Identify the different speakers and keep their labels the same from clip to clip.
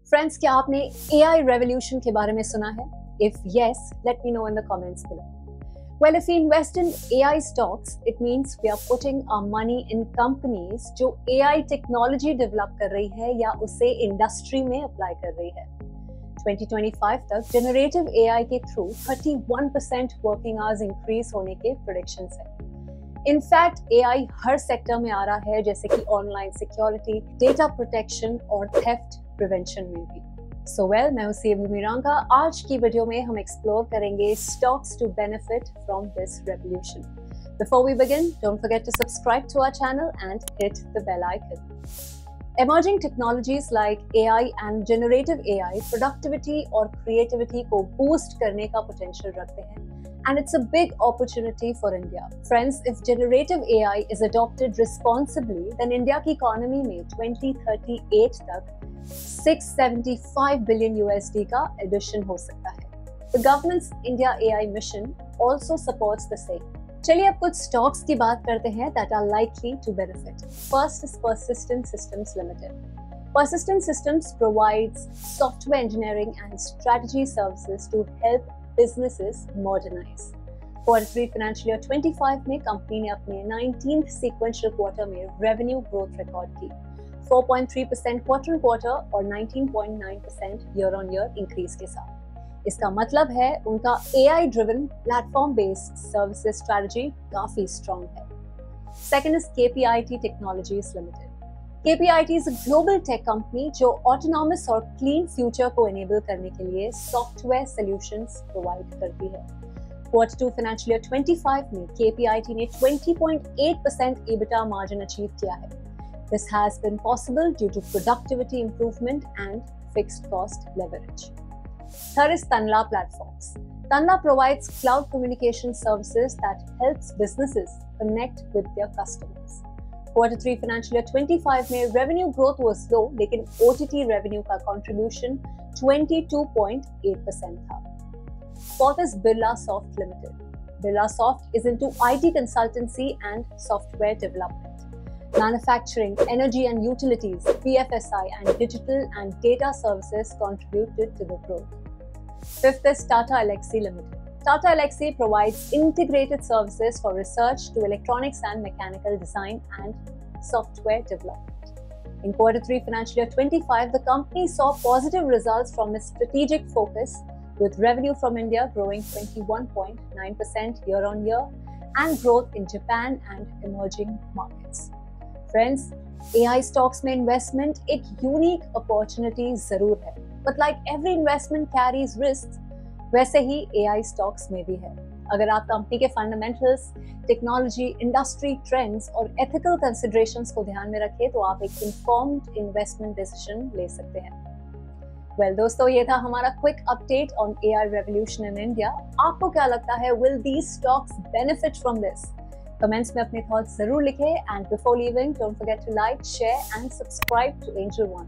Speaker 1: Friends, क्या आपने AI revolution के बारे में सुना है? If yes, let me know in the comments below. Well, if we invest in AI stocks, it means we are putting our money in companies जो AI technology develop कर रही है या उसे industry में apply कर रही है। 2025 तक generative AI के through 31% working hours increase होने के predictions हैं। In fact, AI her sector में आ रहा है, जैसे कि ऑनलाइन सिक्योरिटी, डेटा प्रोटेक्शन और थेफ्ट प्रिवेंशन में भी। So well, मैं हूं सीएम मीरांका। आज की वीडियो में हम एक्सप्लोर करेंगे stocks to benefit from this revolution. Before we begin, don't forget to subscribe to our channel and hit the bell icon. Emerging technologies like AI and generative AI productivity और creativity को boost करने का potential रखते हैं, and it's a big opportunity for India. Friends, if generative AI is adopted responsibly, then India की economy में 2038 तक 675 billion USD का addition हो सकता है. The government's India AI mission also supports the same. चलिए अब कुछ स्टॉक्स की बात करते हैं that are likely to benefit. First is Persistent Systems Limited. Persistent Systems provides software engineering and strategy services to help businesses modernize. Q3 financial year 25 में company ने अपने 19th sequential quarter में revenue growth record की, 4.3% quarter on quarter और 19.9% year on year increase के साथ। इसका मतलब है उनका AI driven platform based services strategy काफी strong है। Second is KPIT Technologies Limited. KPIT is a global tech company जो autonomous और clean future को enable करने के लिए software solutions provide करती है। Q2 financial year 25 में KPIT ने 20.8% EBITDA margin achieve किया है। This has been possible due to productivity improvement and fixed cost leverage. Third is Tanla Platforms. Tanla provides cloud communication services that helps businesses connect with their customers. Q3 financial year 25 में revenue growth was low, लेकिन OTT revenue का contribution 22.8% था. Fourth is Birlasoft Limited. Birlasoft is into IT consultancy and software development. Manufacturing, energy and utilities, BFSI, and digital and data services contributed to the growth. Fifth is Tata Elxsi Limited. Tata Elxsi provides integrated services for research to electronics and mechanical design and software development. In Q3 financial year 25, the company saw positive results from its strategic focus, with revenue from India growing 21.9% year on year and growth in Japan and emerging markets. Friends, AI stocks में investment एक unique opportunity जरूर है, but like every investment carries risks, वैसे ही AI stocks में भी है। अगर आप कंपनी के fundamentals, technology, industry trends और ethical considerations को ध्यान में रखें तो आप एक informed investment decision ले सकते हैं। Well, दोस्तों, ये था हमारा quick update on AI revolution in India. आपको क्या लगता है? Will these stocks benefit from this? Comments में अपने थॉट्स जरूर लिखें, and before leaving don't forget to like, share and subscribe to Angel One.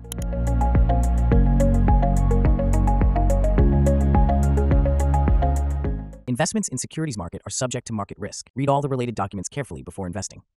Speaker 2: Investments in securities market are subject to market risk. Read all the related documents carefully before investing.